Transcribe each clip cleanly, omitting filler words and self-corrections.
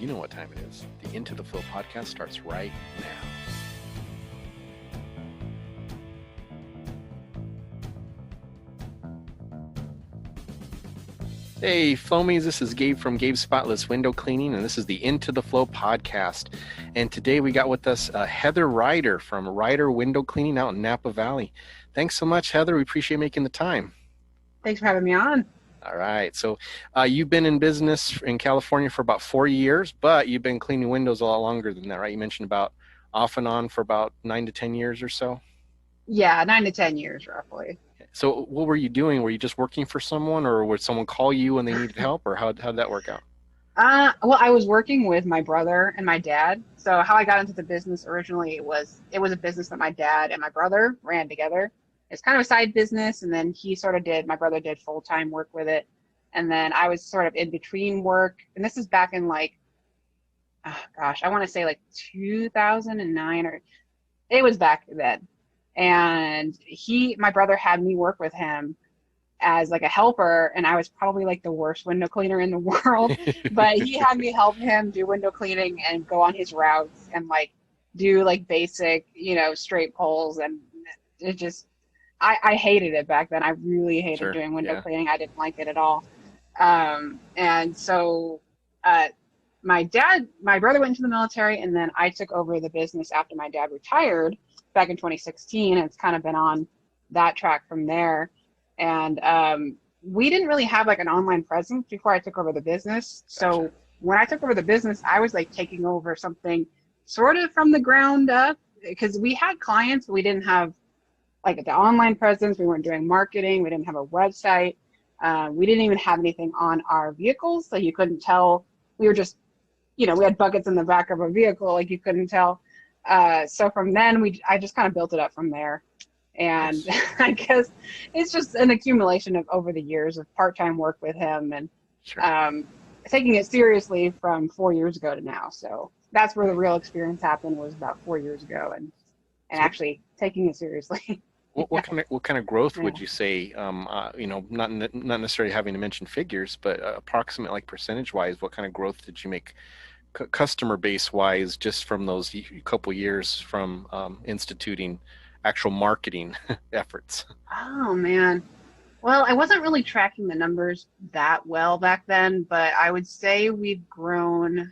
You know what time it is. The Into the Flow podcast starts right now. Hey, Flomies, this is Gabe from Gabe's Spotless Window Cleaning, and this is the Into the Flow podcast. And today we got with us Heather Ryder from Ryder Window Cleaning out in Napa Valley. Thanks so much, Heather. We appreciate making the time. Thanks for having me on. All right. So you've been in business in California for about 4 years, but you've been cleaning windows a lot longer than that, right? You mentioned about off and on for about 9 to 10 years or so. Yeah, 9 to 10 years roughly. So what were you doing? Were you just working for someone, or would someone call you when they needed help, or how'd that work out? Well, I was working with my brother and my dad. So how I got into the business originally was a business that my dad and my brother ran together. It's kind of a side business, and then my brother did full-time work with it. And then I was sort of in between work. And this is back in I want to say 2009, or it was back then. And my brother had me work with him as like a helper, and I was probably like the worst window cleaner in the world, but he had me help him do window cleaning and go on his routes and do basic, straight pulls. And it just, I hated it back then. I really hated doing window cleaning. I didn't like it at all. And so my brother went into the military, and then I took over the business after my dad retired back in 2016, and it's kind of been on that track from there. And we didn't really have an online presence before I took over the business. So when I took over the business, I was taking over something sort of from the ground up, because we had clients, but we didn't have the online presence. We weren't doing marketing. We didn't have a website. We didn't even have anything on our vehicles, so you couldn't tell. We were just, we had buckets in the back of a vehicle, you couldn't tell. So from then, I just kind of built it up from there. And I guess it's just an accumulation of over the years of part-time work with him, and taking it seriously from 4 years ago to now. So that's where the real experience happened, was about 4 years ago, and actually taking it seriously. What kind of growth would you say? Not necessarily having to mention figures, but approximate percentage wise, what kind of growth did you make, customer base wise, just from those couple years from instituting actual marketing efforts? Oh man, well, I wasn't really tracking the numbers that well back then, but I would say we've grown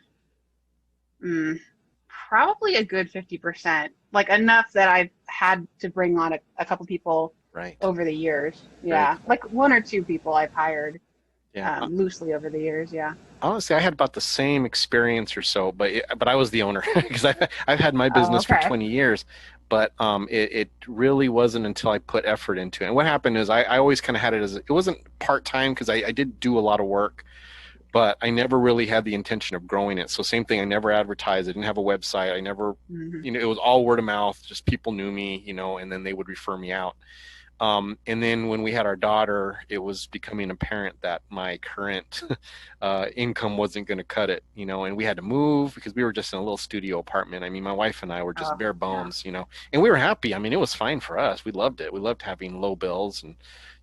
probably a good 50%. Enough that I've had to bring on a couple people over the years. Yeah, one or two people I've hired loosely over the years. Yeah. Honestly, I had about the same experience or so, but I was the owner because I've had my business for 20 years, but it really wasn't until I put effort into it. And what happened is I always kind of had it as, it wasn't part-time, because I did do a lot of work, but I never really had the intention of growing it. So same thing, I never advertised. I didn't have a website. I never, it was all word of mouth. Just people knew me, and then they would refer me out. And then when we had our daughter, it was becoming apparent that my current income wasn't going to cut it, and we had to move because we were just in a little studio apartment. I mean, my wife and I were just bare bones, and we were happy. I mean, it was fine for us. We loved it. We loved having low bills and,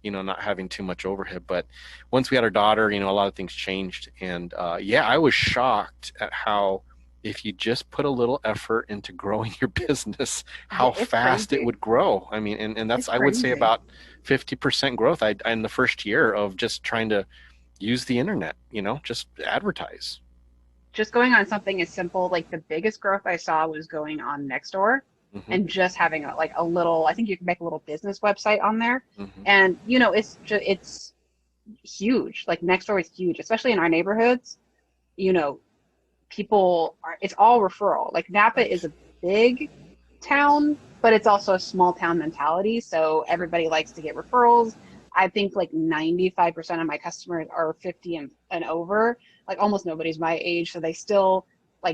not having too much overhead. But once we had our daughter, a lot of things changed. And I was shocked at how, if you just put a little effort into growing your business, how fast it would grow. I mean, and that's, I would say, about 50% growth in the first year of just trying to use the internet, just advertise. Just going on something as simple, the biggest growth I saw was going on Nextdoor. And just having a little, I think you can make a little business website on there. And, it's huge. Nextdoor is huge, especially in our neighborhoods. People it's all referral. Napa is a big town, but it's also a small town mentality. So everybody likes to get referrals. I think 95% of my customers are 50 and over. Almost nobody's my age. So they still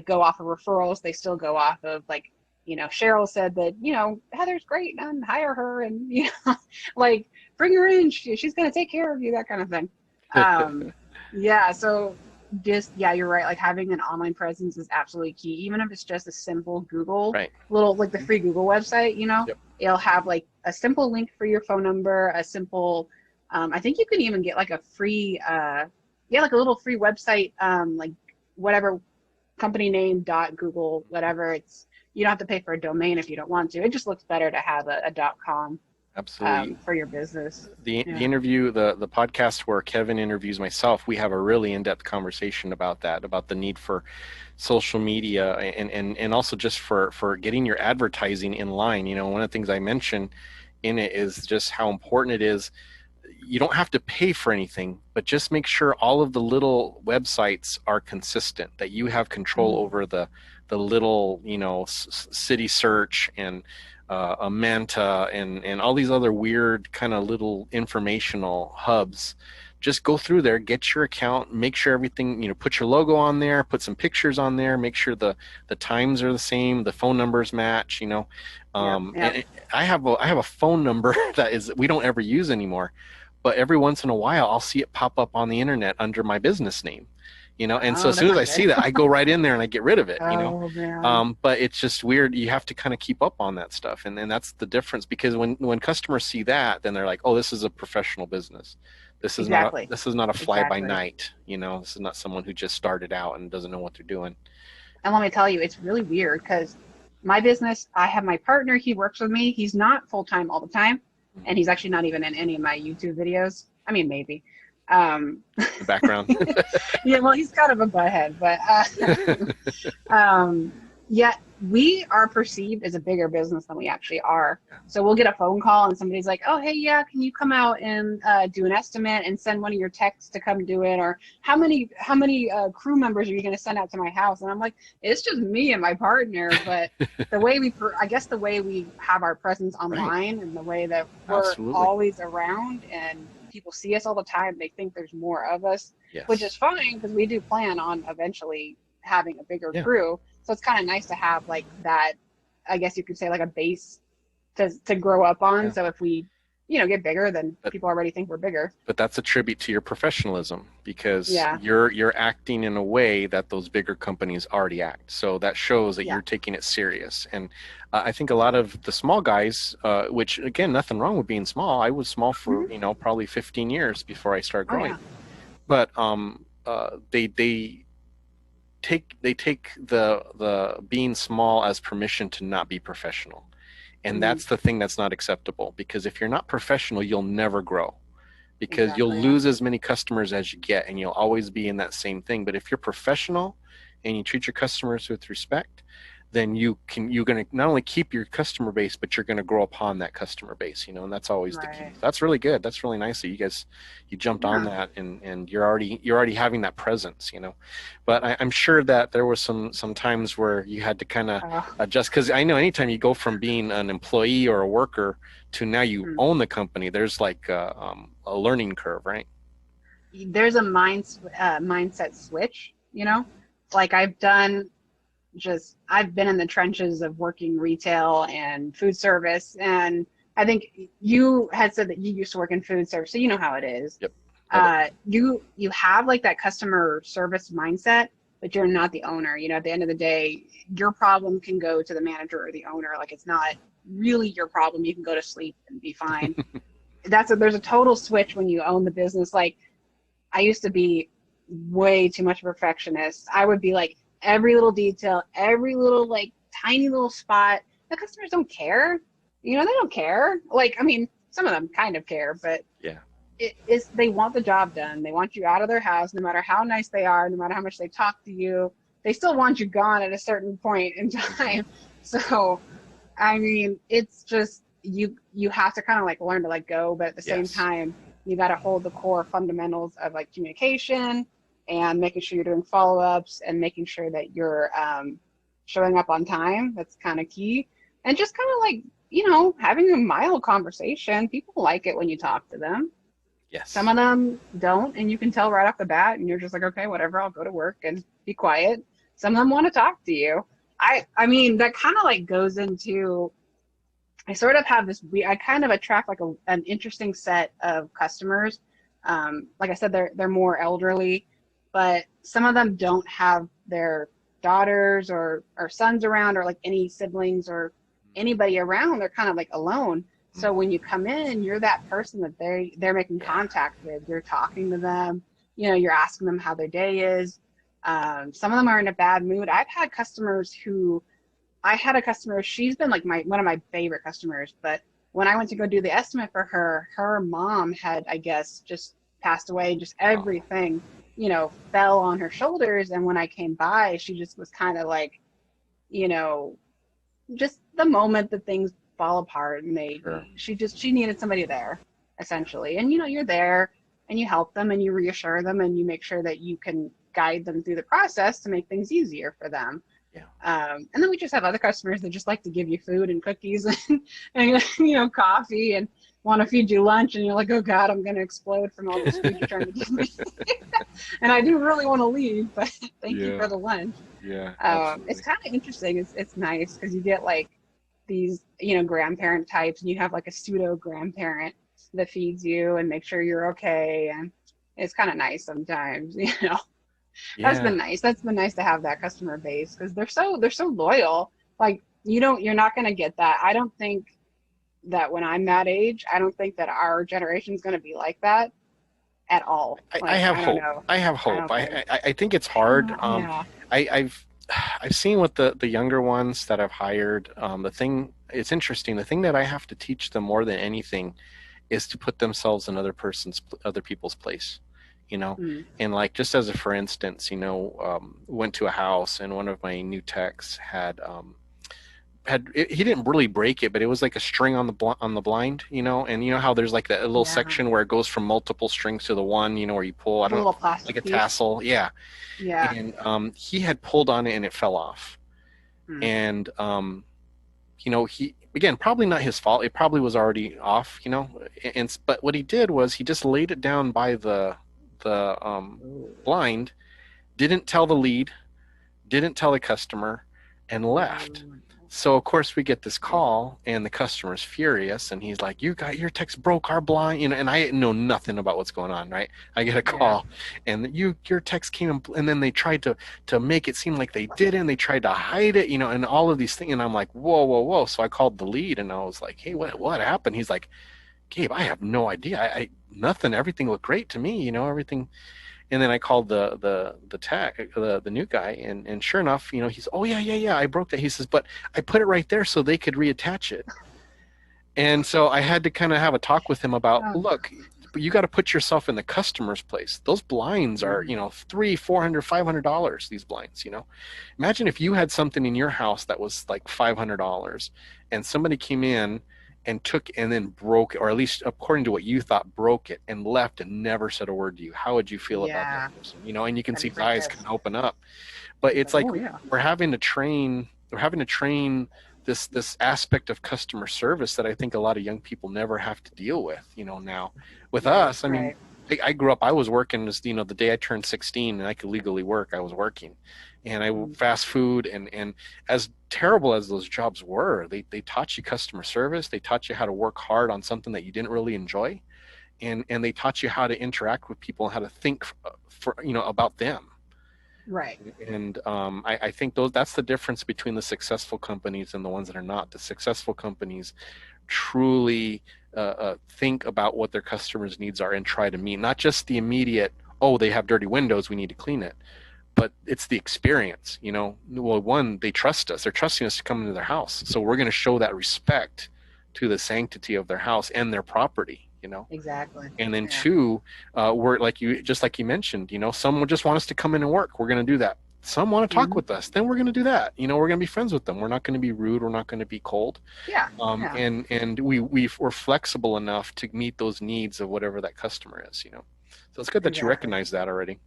go off of referrals. They still go off of Cheryl said that, Heather's great and hire her, and, bring her in. She's going to take care of you, that kind of thing. So just, you're right. Having an online presence is absolutely key. Even if it's just a simple Google, little, the free Google website, it'll have a simple link for your phone number, a simple, I think you can even get a free, a little free website, whatever company name dot Google, whatever. You don't have to pay for a domain if you don't want to. It just looks better to have a .com Absolutely. for your business. The interview, the podcast where Kevin interviews myself, we have a really in-depth conversation about that, about the need for social media and also just for getting your advertising in line. You know, one of the things I mentioned in it is just how important it is. You don't have to pay for anything, but just make sure all of the little websites are consistent, that you have control over the little, you know, city search and a Manta and all these other weird kind of little informational hubs. Just go through there, get your account, make sure everything, you know, put your logo on there, put some pictures on there, make sure the times are the same, the phone numbers match, you know. And I have a phone number that is we don't ever use anymore, but every once in a while I'll see it pop up on the internet under my business name, you know. And so as soon as I see that, I go right in there and I get rid of it, you know. But it's just weird. You have to kind of keep up on that stuff, and that's the difference, because when customers see that, then they're like, oh, this is a professional business. This is not a fly by night, you know. This is not someone who just started out and doesn't know what they're doing. And let me tell you, it's really weird because my business, I have my partner, he works with me. He's not full-time all the time. And he's actually not even in any of my YouTube videos. I mean, maybe. The background. Yeah, well, he's kind of a butthead, but yet we are perceived as a bigger business than we actually are. So we'll get a phone call and somebody's like, oh, hey, yeah, can you come out and do an estimate and send one of your techs to come do it? Or how many crew members are you going to send out to my house? And I'm like, it's just me and my partner. But the way the way we have our presence online and the way that we're always around and people see us all the time, they think there's more of us, which is fine because we do plan on eventually having a bigger crew. So it's kind of nice to have like that, I guess you could say, like a base to grow up on. So if we, you know, get bigger, then people already think we're bigger. But that's a tribute to your professionalism, because you're acting in a way that those bigger companies already act. So that shows that you're taking it serious. And I think a lot of the small guys, which again, nothing wrong with being small. I was small for, you know, probably 15 years before I started growing. But they take the being small as permission to not be professional. And that's the thing that's not acceptable, because if you're not professional, you'll never grow, because you'll lose as many customers as you get, and you'll always be in that same thing. But if you're professional and you treat your customers with respect, then you're going to not only keep your customer base, but you're going to grow upon that customer base, you know. And that's always the key. That's really good. That's really nice that you jumped on that, and you're already having that presence, you know. But I'm sure that there was some times where you had to kind of adjust, because I know anytime you go from being an employee or a worker to now you own the company, there's like a learning curve, right? There's a mindset switch, you know. Like I've been in the trenches of working retail and food service, and I think you had said that you used to work in food service, so you know how it is. Yep. You have like that customer service mindset, but you're not the owner. You know, at the end of the day, your problem can go to the manager or the owner. Like, it's not really your problem. You can go to sleep and be fine. There's a total switch when you own the business. Like, I used to be way too much of a perfectionist. I would be like, every little detail, every little like tiny little spot. The customers don't care. You know, they don't care. Like, I mean, some of them kind of care, but they want the job done. They want you out of their house, no matter how nice they are, no matter how much they talk to you. They still want you gone at a certain point in time. So, I mean, it's just you have to kind of like learn to let go, but at the same time, you got to hold the core fundamentals of like communication and making sure you're doing follow-ups and making sure that you're showing up on time. That's kind of key. And just kind of like, you know, having a mild conversation. People like it when you talk to them. Yes. Some of them don't, and you can tell right off the bat, and you're just like, okay, whatever, I'll go to work and be quiet. Some of them want to talk to you. I mean, that kind of like goes into, I sort of have this, I kind of attract like an interesting set of customers. Like I said, they're more elderly, but some of them don't have their daughters or sons around, or like any siblings or anybody around. They're kind of like alone. So when you come in, you're that person that they're making contact with. You're talking to them, you know, you're asking them how their day is. Some of them are in a bad mood. I've had customers who I had a customer, she's been like one of my favorite customers, but when I went to go do the estimate for her, her mom had, I guess, just passed away, just Oh, everything, fell on her shoulders. And when I came by, she just was kind of like, you know, just the moment that things fall apart and sure. she needed somebody there, essentially. And you're there and you help them and you reassure them and you make sure that you can guide them through the process to make things easier for them. Yeah. And then we just have other customers that just like to give you food and cookies and coffee and want to feed you lunch, and you're like, oh God, I'm going to explode from all this food you're trying to give me. And I do really want to leave, but thank you Yeah. for the lunch. Yeah. It's Absolutely. kind of interesting. It's nice because you get like these, grandparent types, and you have like a pseudo grandparent that feeds you and makes sure you're okay. And it's kind of nice sometimes, That's Yeah. been nice. That's been nice to have that customer base because they're so loyal. Like you're not gonna get that. I don't think that when I'm that age, I don't think that our generation's gonna be like that at all. I Like have I don't hope. know. I have I hope. don't think. I think it's hard. Yeah. I've I've seen with the younger ones that I've hired. The thing it's interesting. The thing that I have to teach them more than anything is to put themselves in other people's place. You know, Mm. and like just as a for instance, went to a house and one of my new techs he didn't really break it, but it was like a string on the blind, and you know how there's like that little Yeah. section where it goes from multiple strings to the one, where you pull, I The don't know, little like plastic a piece. tassel, yeah. Yeah. And he had pulled on it and it fell off, Mm. and he again probably not his fault. It probably was already off, and but what he did was he just laid it down by the blind, didn't tell the lead, didn't tell the customer, and left. Oh, So of course we get this call, and the customer's furious, and he's like, "You got your text broke our blind," and I know nothing about what's going on, right? I get a yeah. call, and your text came, and then they tried to make it seem like they didn't. They tried to hide it, and all of these things, and I'm like, "Whoa, whoa, whoa!" So I called the lead, and I was like, "Hey, what happened?" He's like, "Gabe, I have no idea. I nothing. Everything looked great to me, everything." And then I called the tech, the new guy, and sure enough, he's, oh yeah, yeah, yeah, I broke that. He says, but I put it right there so they could reattach it. And so I had to kind of have a talk with him about, Oh. look, you got to put yourself in the customer's place. Those blinds are, Mm. $300, $400, $500. These blinds, Imagine if you had something in your house that was like $500, and somebody came in and took and then broke it, or at least according to what you thought, broke it and left and never said a word to you. How would you feel about that Yeah. person? And you can I'd see be his pretty eyes kind pissed. of open up. But He's it's like, like oh yeah. we're having to train this aspect of customer service that I think a lot of young people never have to deal with, now. With Right. us, I mean, Right. I grew up, I was working as, the day I turned 16 and I could legally work, I was working. And I Mm. fast food, and as terrible as those jobs were, they taught you customer service, they taught you how to work hard on something that you didn't really enjoy, and they taught you how to interact with people and how to think about them. Right. And I think that's the difference between the successful companies and the ones that are not. The successful companies truly think about what their customers' needs are and try to meet not just the immediate, oh, they have dirty windows, we need to clean it, but it's the experience. Well, one, they trust us, they're trusting us to come into their house, so we're going to show that respect to the sanctity of their house and their property. Exactly. And then Yeah. two, we're like you mentioned, some will just want us to come in and work, we're going to do that. Some want to talk Hmm. with us, then we're going to do that. We're going to be friends with them, we're not going to be rude, we're not going to be cold. Yeah. um, Yeah. and and we're flexible enough to meet those needs of whatever that customer is. So it's good that you Exactly. recognize that already.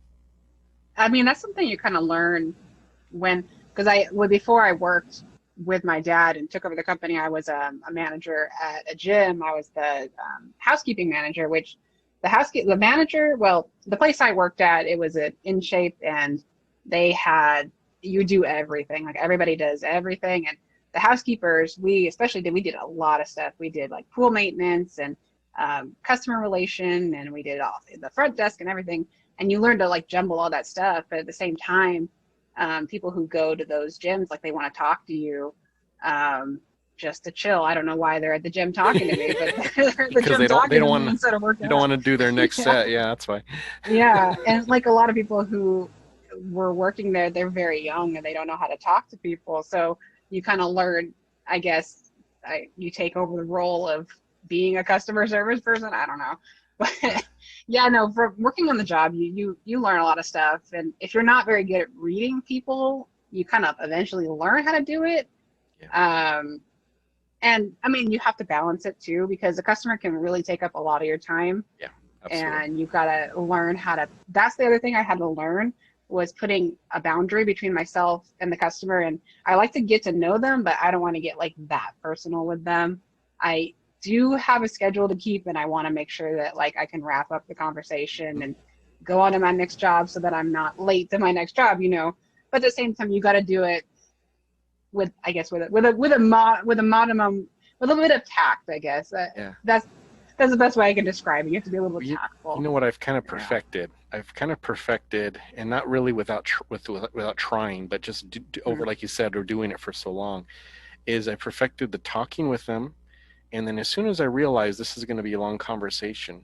I mean, that's something you kind of learn because before I worked with my dad and took over the company, I was a manager at a gym. I was the housekeeping manager, which the manager, well, the place I worked at, it was in shape and they had, you do everything. Like everybody does everything. And the housekeepers, we did a lot of stuff. We did like pool maintenance and customer relation, and we did all the front desk and everything. And you learn to like jumble all that stuff, but at the same time, people who go to those gyms, like they want to talk to you just to chill. I don't know why they're at the gym talking to me, but they're at the Because gym they don't they talking to don't me want instead of working they don't out. want to do their next Yeah. set. Yeah, that's why. Yeah. And like a lot of people who were working there, they're very young and they don't know how to talk to people. So you kind of learn, I guess, you take over the role of being a customer service person. I don't know. Yeah. But yeah, no, for working on the job, you learn a lot of stuff. And if you're not very good at reading people, you kind of eventually learn how to do it. Yeah. And I mean, you have to balance it too, because the customer can really take up a lot of your time. Yeah. Absolutely. And you've got to learn how to, that's the other thing I had to learn, was putting a boundary between myself and the customer. And I like to get to know them, but I don't want to get like that personal with them. I do have a schedule to keep, and I want to make sure that like I can wrap up the conversation and go on to my next job so that I'm not late to my next job, you know. But at the same time, you got to do it with, I guess, with a bit of tact, I guess. Yeah. That's the best way I can describe it. You have to be a little bit You, tactful. you know what I've kind of perfected? I've kind of perfected, and not really without trying, but just over, like you said, or doing it for so long, is I perfected the talking with them. And then as soon as I realize this is going to be a long conversation,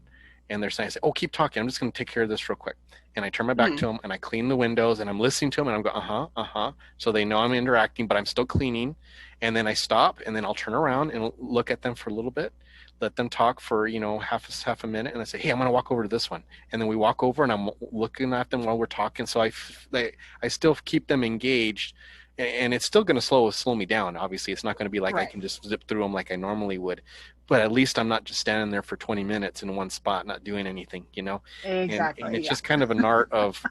and they're saying, I say, "Oh, keep talking. I'm just going to take care of this real quick." And I turn my back to them, and I clean the windows, and I'm listening to them, and I'm going, So they know I'm interacting, but I'm still cleaning. And then I stop, and then I'll turn around and look at them for a little bit, let them talk for, half a minute, and I say, "Hey, I'm going to walk over to this one." And then we walk over, and I'm looking at them while we're talking. So I still keep them engaged. And it's still going to slow me down. Obviously, it's not going to be like I can just zip through them like I normally would, but at least I'm not just standing there for 20 minutes in one spot, not doing anything, Exactly. And it's just kind of an art of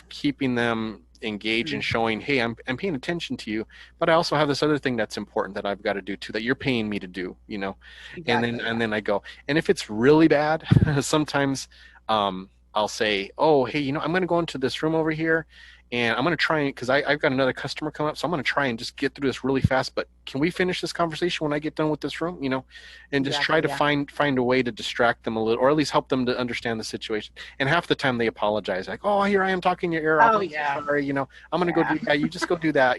keeping them engaged and showing, hey, I'm paying attention to you, but I also have this other thing that's important that I've got to do too, that you're paying me to do, Exactly, and then I go, and if it's really bad, sometimes I'll say, oh, hey, I'm going to go into this room over here. And I'm going to try, because I've got another customer come up, so I'm going to try and just get through this really fast. But can we finish this conversation when I get done with this room? And just try to find a way to distract them a little, or at least help them to understand the situation. And half the time they apologize, like, "Oh, here I am talking your ear off. Oh, I'm yeah. so sorry. I'm going to go do that. You just go do that.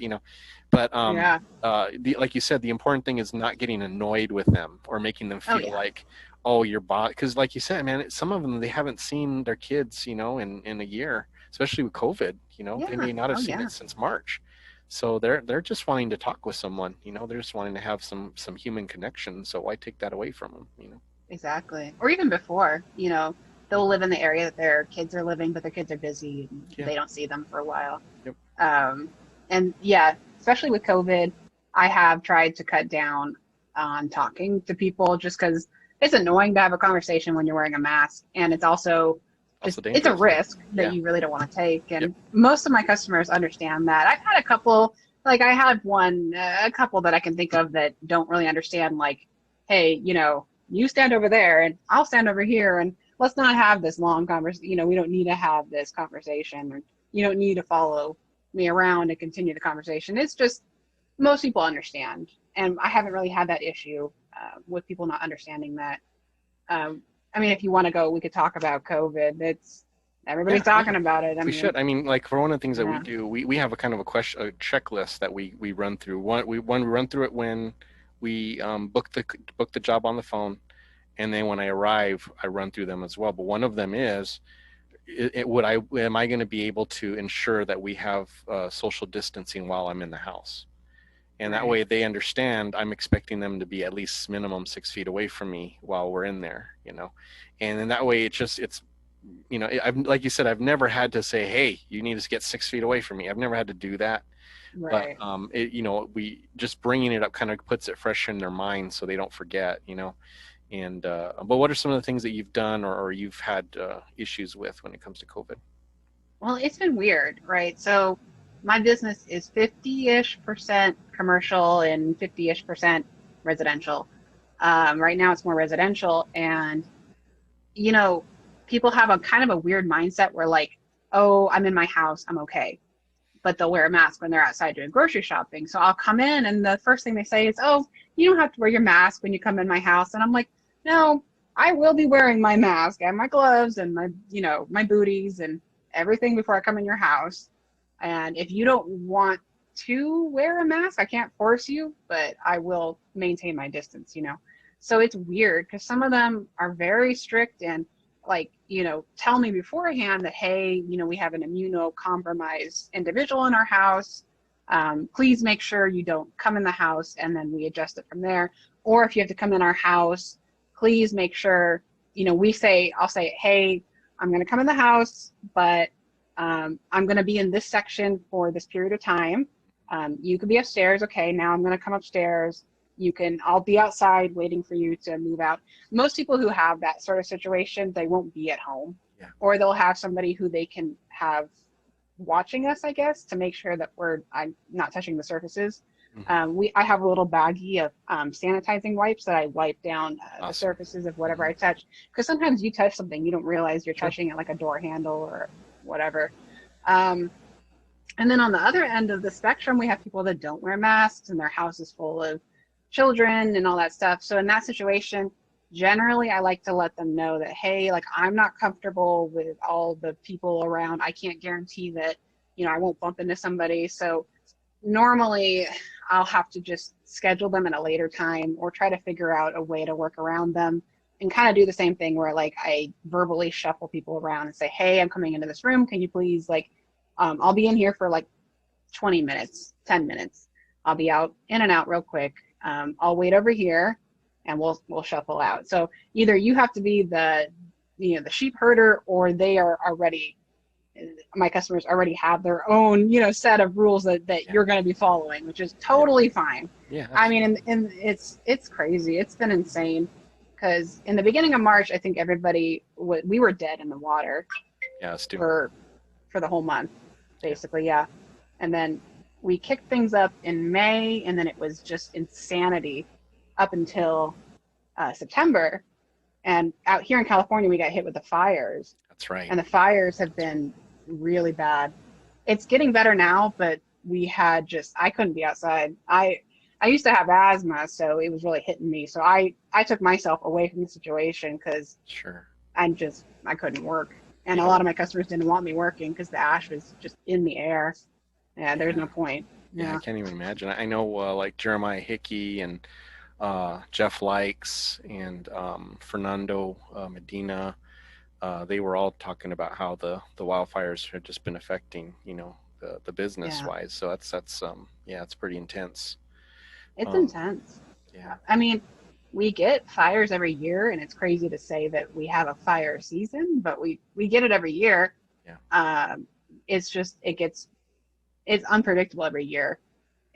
But like you said, the important thing is not getting annoyed with them or making them feel like, oh, your boss. Because like you said, man, some of them, they haven't seen their kids, in a year. Especially with COVID, they may not have seen it since March. So they're just wanting to talk with someone, they're just wanting to have some human connection. So why take that away from them, Exactly. Or even before, they'll live in the area that their kids are living, but their kids are busy and they don't see them for a while. Yep. And yeah, especially with COVID, I have tried to cut down on talking to people just because it's annoying to have a conversation when you're wearing a mask. And it's also it's a risk that you really don't want to take. And most of my customers understand that. I've had a couple, like I have a couple that I can think of that don't really understand, like, hey, you stand over there and I'll stand over here and let's not have this long conversation. We don't need to have this conversation, or you don't need to follow me around and continue the conversation. It's just, most people understand. And I haven't really had that issue with people not understanding that. I mean, if you want to go, we could talk about COVID. Everybody's talking about it. We should. I mean, like for one of the things that we do, we have a kind of a checklist that we run through. We run through it when we book the job on the phone, and then when I arrive, I run through them as well. But one of them is, am I going to be able to ensure that we have social distancing while I'm in the house? And that way they understand I'm expecting them to be at least minimum 6 feet away from me while we're in there, and in that way I've, like you said, I've never had to say, hey, you need to get 6 feet away from me. I've never had to do that. But we just bringing it up kind of puts it fresh in their mind so they don't forget, and but what are some of the things that you've done or you've had issues with when it comes to COVID? Well, it's been weird, right? So my business is 50-ish% commercial and 50-ish% residential. Right now it's more residential, and people have a kind of a weird mindset where like, oh, I'm in my house, I'm okay. But they'll wear a mask when they're outside doing grocery shopping. So I'll come in and the first thing they say is, oh, you don't have to wear your mask when you come in my house. And I'm like, no, I will be wearing my mask and my gloves and my booties and everything before I come in your house. And if you don't want to wear a mask, I can't force you, but I will maintain my distance, So it's weird because some of them are very strict and, like, tell me beforehand that, hey, we have an immunocompromised individual in our house. Please make sure you don't come in the house, and then we adjust it from there. Or if you have to come in our house, please make sure, I'll say, hey, I'm going to come in the house, but I'm going to be in this section for this period of time. You could be upstairs. Okay, now I'm going to come upstairs. I'll be outside waiting for you to move out. Most people who have that sort of situation, they won't be at home, or they'll have somebody who they can have watching us, I guess, to make sure that I'm not touching the surfaces. I have a little baggie of sanitizing wipes that I wipe down the surfaces of whatever I touch, because sometimes you touch something you don't realize you're touching it, like a door handle or whatever. And then on the other end of the spectrum, we have people that don't wear masks and their house is full of children and all that stuff. So in that situation, generally I like to let them know that, hey, like, I'm not comfortable with all the people around. I can't guarantee that, I won't bump into somebody. So normally I'll have to just schedule them at a later time, or try to figure out a way to work around them, and kind of do the same thing where, like, I verbally shuffle people around and say, hey, I'm coming into this room. Can you please, like, I'll be in here for like 20 minutes, 10 minutes. I'll be in and out real quick. I'll wait over here, and we'll shuffle out. So either you have to be the sheep herder, or my customers already have their own, set of rules that you're going to be following, which is totally fine. Yeah. I mean, and it's crazy. It's been insane, because in the beginning of March, I think we were dead in the water. Yeah, Stu. For the whole month, basically. Yeah. And then we kicked things up in May, and then it was just insanity up until September. And out here in California, we got hit with the fires. That's right. And the fires have been really bad. It's getting better now, but I couldn't be outside. I used to have asthma, so it was really hitting me. So I took myself away from the situation, because I couldn't work. And a lot of my customers didn't want me working because the ash was just in the air. Yeah, there's no point. Yeah, I can't even imagine. I know like Jeremiah Hickey and Jeff Likes and Fernando Medina, they were all talking about how the wildfires had just been affecting, the business wise. So that's it's pretty intense. It's intense. Yeah. I mean, we get fires every year, and it's crazy to say that we have a fire season, but we get it every year. Yeah. It's unpredictable every year.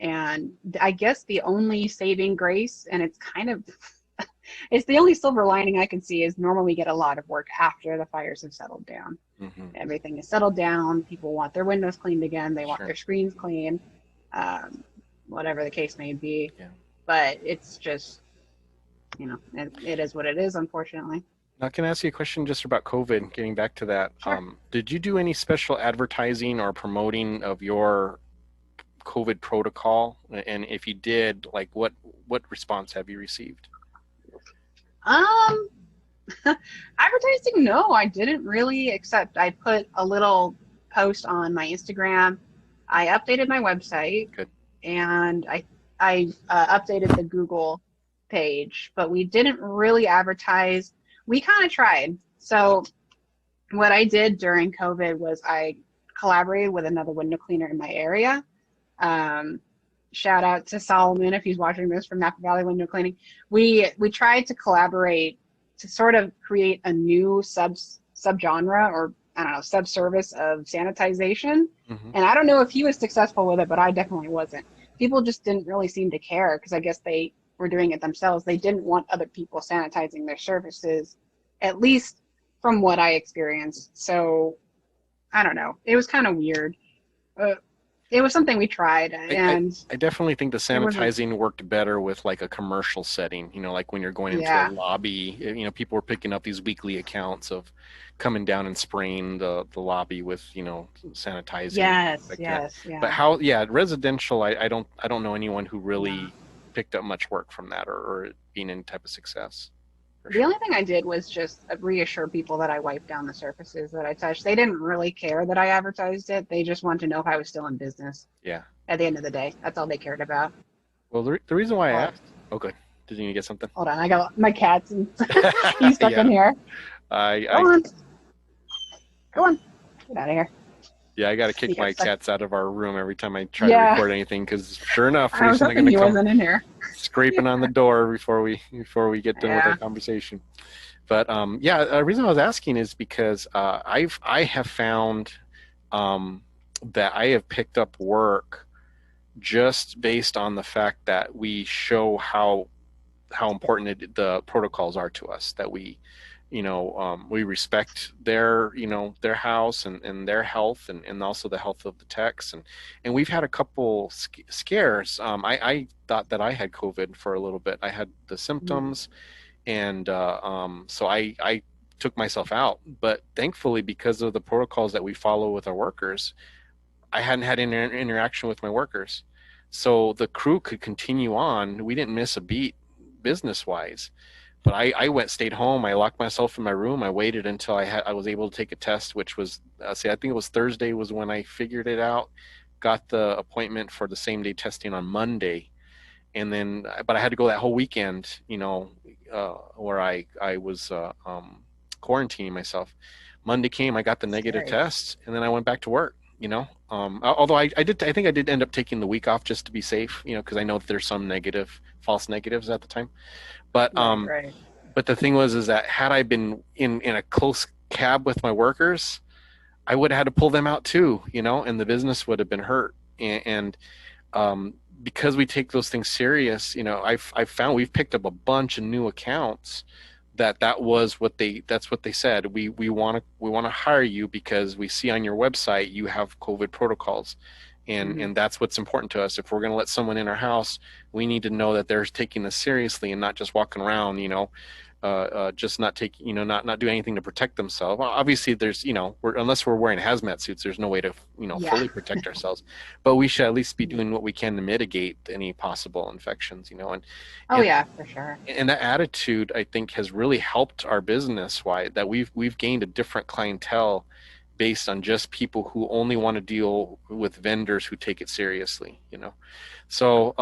And I guess the only saving grace, and it's kind of, it's the only silver lining I can see, is normally we get a lot of work after the fires have settled down. Mm-hmm. Everything is settled down. People want their windows cleaned again. They want their screens clean, whatever the case may be. Yeah. But it's just, it is what it is, unfortunately. Now, can I ask you a question just about COVID, getting back to that? Sure. Did you do any special advertising or promoting of your COVID protocol? And if you did, like, what response have you received? Advertising, no, I didn't really, except I put a little post on my Instagram. I updated my website. Good. And I updated the Google page, but we didn't really advertise. We kind of tried. So what I did during COVID was I collaborated with another window cleaner in my area. Shout out to Solomon if he's watching this, from Napa Valley Window Cleaning. We tried to collaborate to sort of create a new subgenre, or I don't know, subservice of sanitization. Mm-hmm. And I don't know if he was successful with it, but I definitely wasn't. People just didn't really seem to care, because I guess they were doing it themselves. They didn't want other people sanitizing their surfaces, at least from what I experienced. So I don't know. It was kind of weird. It was something we tried, and I definitely think the sanitizing worked better with like a commercial setting, like when you're going into a lobby, people were picking up these weekly accounts of coming down and spraying the lobby with, sanitizing. Yes. Yeah. But residential, I don't know anyone who really picked up much work from that, or being any type of success. The only thing I did was just reassure people that I wiped down the surfaces that I touched. They didn't really care that I advertised it. They just wanted to know if I was still in business. Yeah. At the end of the day, that's all they cared about. Well, the reason why I asked... Oh, good. Did you get something? Hold on. I got my cats, and he's stuck in here. Go on. Go on. Get out of here. Yeah, I got to kick He got my stuck. cats out of our room every time I try to Yeah, record anything because sure enough, I pretty was soon they're hoping gonna he come wasn't in here. scraping on the door before we get done with our Yeah. conversation. But yeah, the reason I was asking is because I have found that I have picked up work just based on the fact that we show how important the protocols are to us, that we respect their house and their health and also the health of the techs, and we've had a couple scares. I thought that I had COVID for a little bit. I had the Mm-hmm. symptoms, and so I took myself out, but thankfully because of the protocols that we follow with our workers, I hadn't had any interaction with my workers, so the crew could continue on. We didn't miss a beat business wise. But I stayed home. I locked myself in my room. I waited until I was able to take a test, which was, I think it was Thursday was when I figured it out. Got the appointment for the same day testing on Monday, and then, but I had to go that whole weekend, where I was quarantining myself. Monday came, I got the negative Scary. test, and then I went back to work. Although I think I did end up taking the week off just to be safe, because I know that there's some false negatives at the time. But Right, right. but the thing was is that had I been in a close cab with my workers, I would have had to pull them out too, and the business would have been hurt. And because we take those things serious, I've found we've picked up a bunch of new accounts that's what they said. We want to hire you because we see on your website you have COVID protocols. And Mm-hmm. and that's what's important to us. If we're going to let someone in our house, we need to know that they're taking this seriously and not just walking around, just not taking, not do anything to protect themselves. Well, obviously, there's, unless we're wearing hazmat suits, there's no way to, Yeah. fully protect ourselves. But we should at least be doing what we can to mitigate any possible infections, Oh and yeah, for sure. and that attitude, I think, has really helped our business. Why that we've gained a different clientele based on just people who only want to deal with vendors who take it seriously. So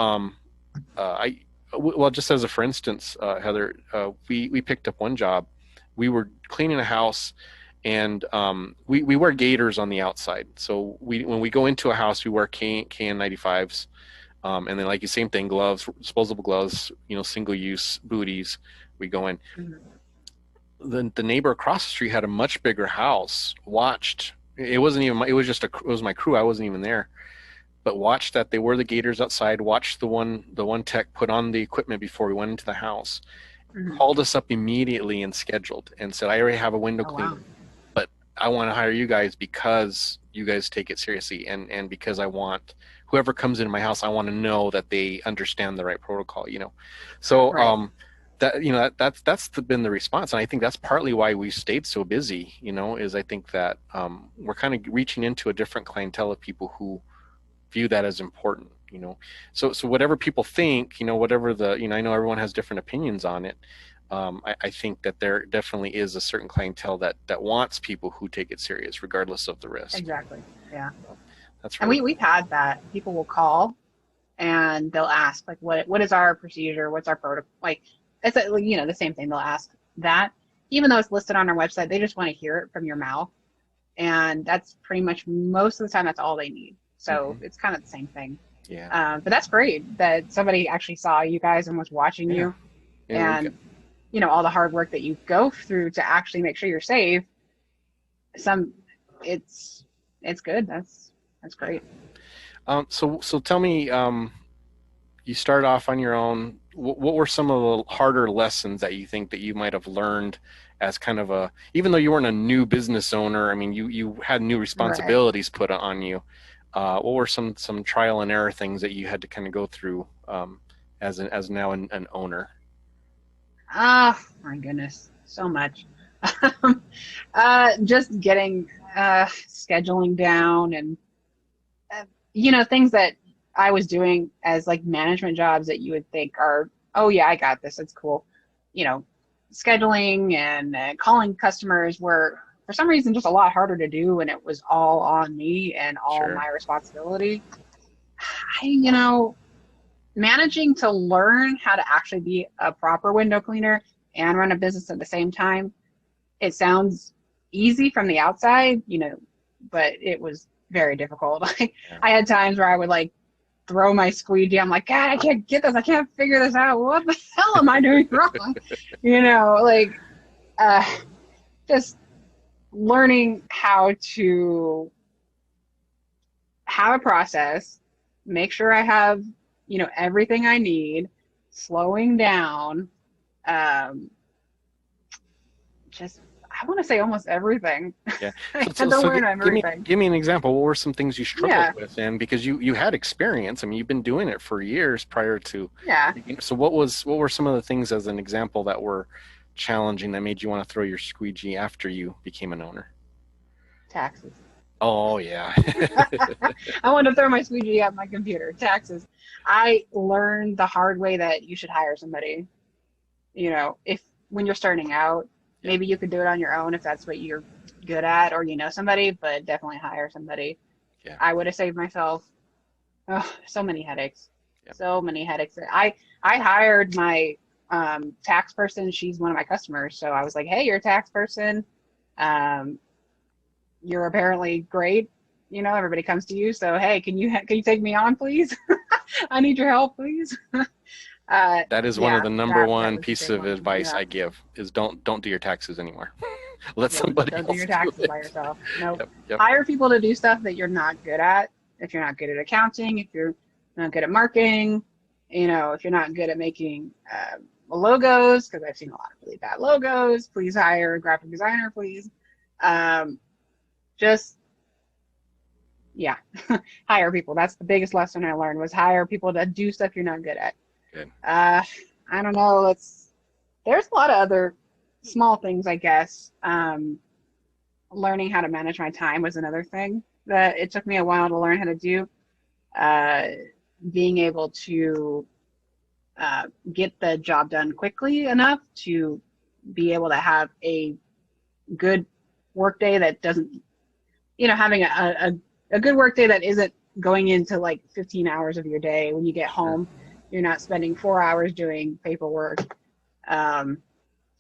I well, just as a for instance, Heather, we picked up one job. We were cleaning a house, and we wear gaiters on the outside. So when we go into a house, we wear KN95s, and then like the same thing, gloves, disposable gloves, single use booties. We go in. Mm-hmm. The neighbor across the street had a much bigger house. Watched, it wasn't even it was my crew. I wasn't even there, but watched that they wore the gaiters outside. Watched the one tech put on the equipment before we went into the house. Mm-hmm. Called us up immediately and scheduled and said, I already have a window Oh wow. cleaner, but I want to hire you guys because you guys take it seriously, and because I want whoever comes into my house, I want to know that they understand the right protocol. So Right. that's been the response, and I think that's partly why we stayed so busy. Is I think that we're kind of reaching into a different clientele of people who view that as important. So whatever people think, whatever I know everyone has different opinions on it. I think that there definitely is a certain clientele that wants people who take it serious regardless of the risk. Exactly. Yeah. That's And really we've had that. People will call and they'll ask like what is our procedure? What's our protocol? Like it's the same thing. They'll ask that. Even though it's listed on our website, they just want to hear it from your mouth. And that's pretty much most of the time that's all they need. So mm-hmm. it's kind of the same thing. Yeah. But that's great that somebody actually saw you guys and was watching Yeah. you, Yeah, we've got, and all the hard work that you go through to actually make sure you're safe. Some, it's it's good. That's yeah. great. So tell me, you started off on your own. What were some of the harder lessons that you think that you might have learned as kind of even though you weren't a new business owner, I mean, you had new Right. responsibilities put on you. What were some trial and error things that you had to kind of go through as now an owner? Oh my goodness, so much. Just getting scheduling down and things that I was doing as like management jobs that you would think are, oh yeah, I got this. It's cool. You know, Scheduling and calling customers were for some reason just a lot harder to do, and it was all on me and all Sure. my responsibility. Managing to learn how to actually be a proper window cleaner and run a business at the same time, it sounds easy from the outside, you know, but it was very difficult. Like Yeah. I had times where I would like throw my squeegee. I'm like, God, I can't get this. I can't figure this out. What the hell am I doing wrong? You know, like uh, just learning how to have a process, make sure I have, you know, everything I need, slowing down, um, just I want to say almost everything. Yeah. I had to So learn give me everything. an example. What were some things you struggled Yeah, with? And because you had experience, I mean, you've been doing it for years prior to. yeah. So what were some of the things as an example that were challenging that made you want to throw your squeegee after you became an owner? Taxes. Oh yeah. I want to throw my squeegee at my computer. Taxes. I learned the hard way that you should hire somebody. You know, if when you're starting out, Yep. maybe you could do it on your own if that's what you're good at or you know somebody, but definitely hire somebody. Yeah. I would have saved myself so many headaches. Yep. So many headaches. I hired my tax person. She's one of my customers. So I was like, hey, you're a tax person. Um, you're apparently great. You know, everybody comes to you. So, hey, can you take me on, please? I need your help, please. That is one of Yeah, the number that one was the piece big of one. advice Yeah. I give is don't do your taxes anymore. Let Yeah, somebody don't do else your do taxes by it. yourself. Nope. Yep. Yep. Hire people to do stuff that you're not good at. If you're not good at accounting, if you're not good at marketing, you know, if you're not good at making logos, because I've seen a lot of really bad logos, please hire a graphic designer, please. Um, just, yeah, hire people. That's the biggest lesson I learned was hire people to do stuff you're not good at. Good. I don't know. There's a lot of other small things, I guess. Learning how to manage my time was another thing that it took me a while to learn how to do. Uh, Being able to get the job done quickly enough to be able to have a good work day that doesn't, you know, having a good work day that isn't going into like 15 hours of your day when you get Sure. home. You're not spending 4 hours doing paperwork. Um,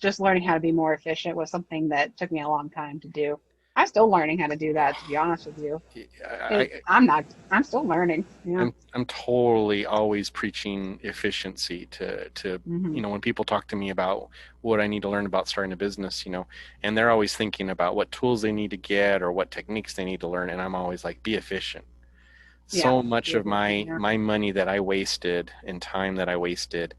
just learning how to be more efficient was something that took me a long time to do. I'm still learning how to do that, to be honest with you. I, I'm still learning. Yeah. I'm totally always preaching efficiency to Hmm. when people talk to me about what I need to learn about starting a business, and they're always thinking about what tools they need to get or what techniques they need to learn, and I'm always like, be efficient. Yeah. So much Be of efficient. my Yeah. my money that I wasted and time that I wasted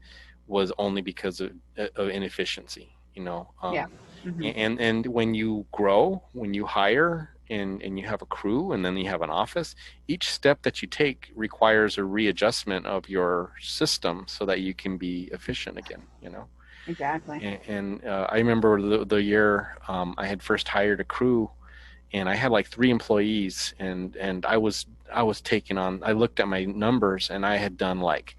was only because of inefficiency, Yeah. Hmm. and when you grow, when you hire and you have a crew and then you have an office, each step that you take requires a readjustment of your system so that you can be efficient again. Exactly. And I remember the year I had first hired a crew, and I had like 3 employees, and I was taking on. I looked at my numbers, and I had done like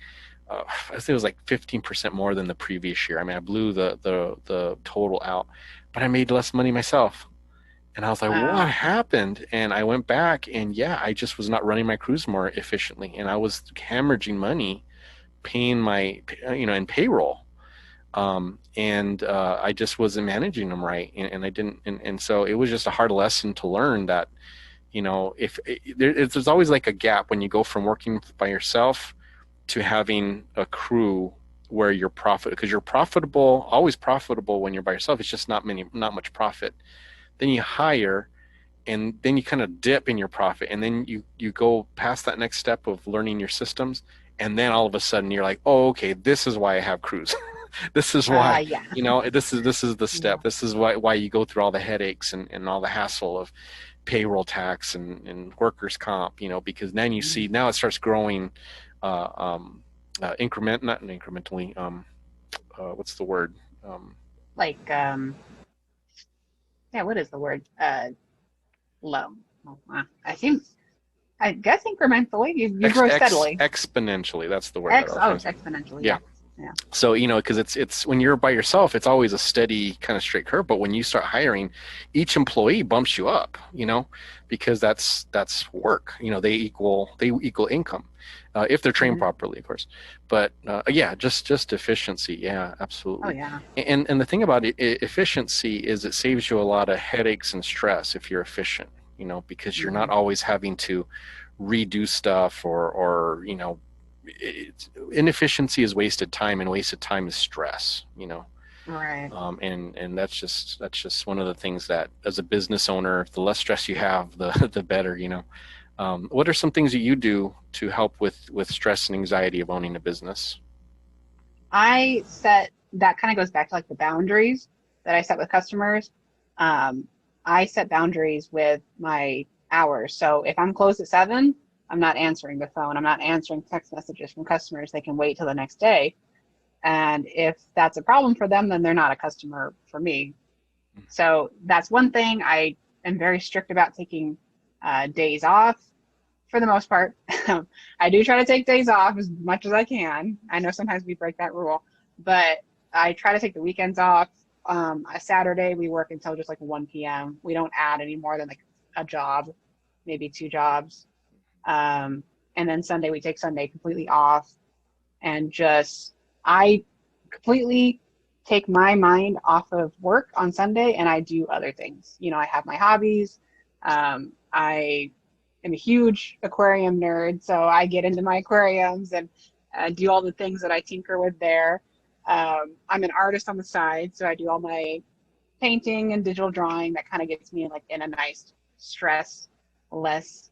I think it was like 15% more than the previous year. I mean, I blew the total out, but I made less money myself. And I was like, what Wow. happened? And I went back, and yeah, I just was not running my crews more efficiently, and I was hemorrhaging money paying my, in payroll. And I just wasn't managing them right, and I didn't, and so it was just a hard lesson to learn that, if there's always like a gap when you go from working by yourself to having a crew where you're because you're profitable, always profitable when you're by yourself. It's just not much profit. Then you hire, and then you kind of dip in your profit, and then you go past that next step of learning your systems, and then all of a sudden you're like, oh, okay, this is why I have crews. This is why, Yeah. this is the Yeah. step. This is why you go through all the headaches and all the hassle of payroll tax and workers comp, because then you see, Mhm. now it starts growing, not incrementally, what's the word? Um, Like, yeah, what is the word? Low. Oh, I guess incrementally. You grow steadily. exponentially. That's the word that I was trying to say. Exponentially. Yeah. Yeah. Yeah. So, because it's when you're by yourself, it's always a steady kind of straight curve. But when you start hiring, each employee bumps you up, because that's work. They equal income, if they're trained Hmm. properly, of course. But yeah, just efficiency. Yeah, Oh absolutely. yeah. And the thing about efficiency is it saves you a lot of headaches and stress if you're efficient. Because you're Hmm. not always having to redo stuff or inefficiency is wasted time, and wasted time is stress. Right. And that's just one of the things that, as a business owner, the less stress you have, the better. What are some things that you do to help with stress and anxiety of owning a business? I set that kind of goes back to like the boundaries that I set with customers. Um, I set boundaries with my hours. So if I'm closed at 7, I'm not answering the phone. I'm not answering text messages from customers. They can wait till the next day. And if that's a problem for them, then they're not a customer for me. So that's one thing. I am very strict about taking days off for the most part. I do try to take days off as much as I can. I know sometimes we break that rule, but I try to take the weekends off. A Saturday we work until just like 1 p.m. We don't add any more than like a job, maybe 2 jobs. Um, and then Sunday we take Sunday completely off and just I completely take my mind off of work on Sunday and I do other things. I have my hobbies. I am a huge aquarium nerd, so I get into my aquariums and do all the things that I tinker with there. I'm an artist on the side, so I do all my painting and digital drawing. That kind of gets me like in a nice stress less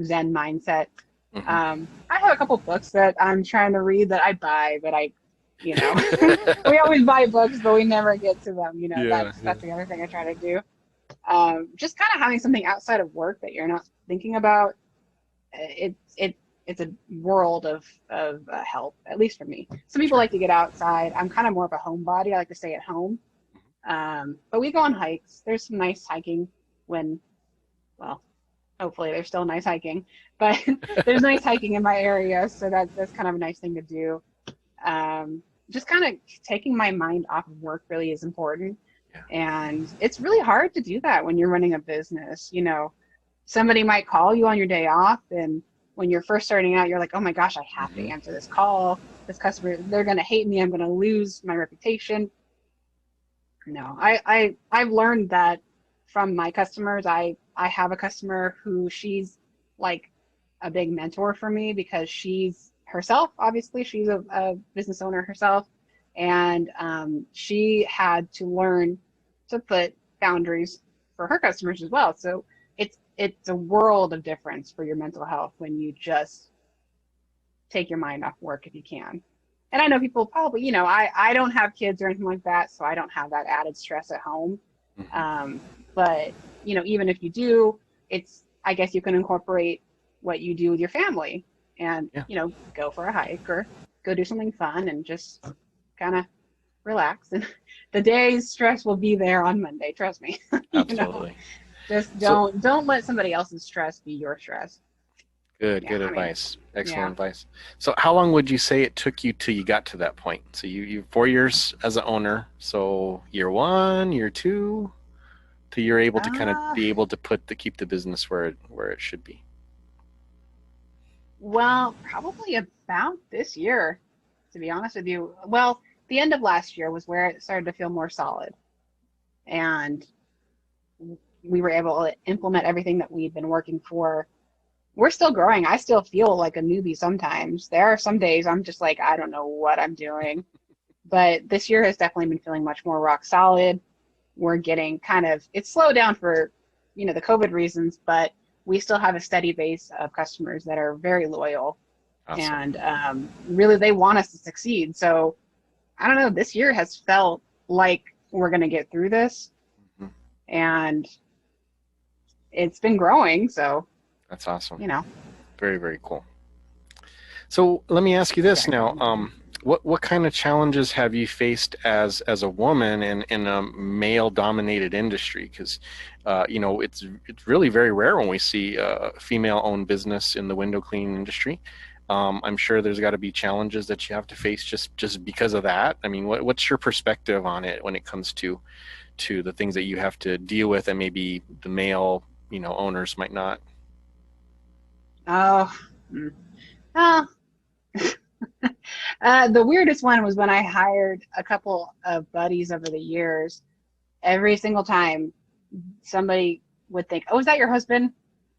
Zen mindset. Hmm. I have a couple books that I'm trying to read that I buy, but you know, we always buy books, but we never get to them. Yeah, That's yeah. the other thing I try to do. Just kind of having something outside of work that you're not thinking about. It's a world of help, at least for me. Some people Sure. like to get outside. I'm kind of more of a homebody. I like to stay at home. But we go on hikes. There's some nice hiking when, well, hopefully there's still nice hiking, but there's nice hiking in my area, so that's kind of a nice thing to do. Just kind of taking my mind off of work really is important. Yeah. And it's really hard to do that when you're running a business. Somebody might call you on your day off, and when you're first starting out, you're like, oh my gosh, I have to Hmm. answer this call. This customer, they're going to hate me. I'm going to lose my reputation. No, I've learned that from my customers. I have a customer who she's like a big mentor for me because she's herself, obviously, she's a business owner herself, and she had to learn to put boundaries for her customers as well. So it's a world of difference for your mental health when you just take your mind off work if you can. And I know people probably, I don't have kids or anything like that, so I don't have that added stress at home. Hmm. Um, but, even if you do, I guess you can incorporate what you do with your family and, Yeah, go for a hike or go do something fun and just kind of relax. And the day's stress will be there on Monday, trust me. you know, absolutely. just So don't let somebody else's stress be your stress. good, Yeah, good I mean, advice. Excellent yeah. advice. So how long would you say it took you till you got to that point? So you 4 years as an owner. So year one, year two, till you're able to kind of Uh, be able to keep the business where it should be. Well, probably about this year, to be honest with you. Well, the end of last year was where it started to feel more solid, and we were able to implement everything that we've been working for. We're still growing. I still feel like a newbie sometimes. There are some days I'm just like, I don't know what I'm doing. But this year has definitely been feeling much more rock solid. We're getting it's slowed down for, the COVID reasons, but we still have a steady base of customers that are very loyal Awesome. and really they want us to succeed. So I don't know, this year has felt like we're going to get through this, Mhm. and it's been growing. So, That's awesome. you know, Very, very cool. So let me ask you this very now. proud of my team. What kind of challenges have you faced as a woman in a male dominated industry? Because it's really very rare when we see a female owned business in the window cleaning industry. I'm sure there's got to be challenges that you have to face just because of that. I mean, what's your perspective on it when it comes to the things that you have to deal with and maybe the male owners might not? Oh, mm. oh. The weirdest one was when I hired a couple of buddies over the years. Every single time somebody would think, "Oh, is that your husband?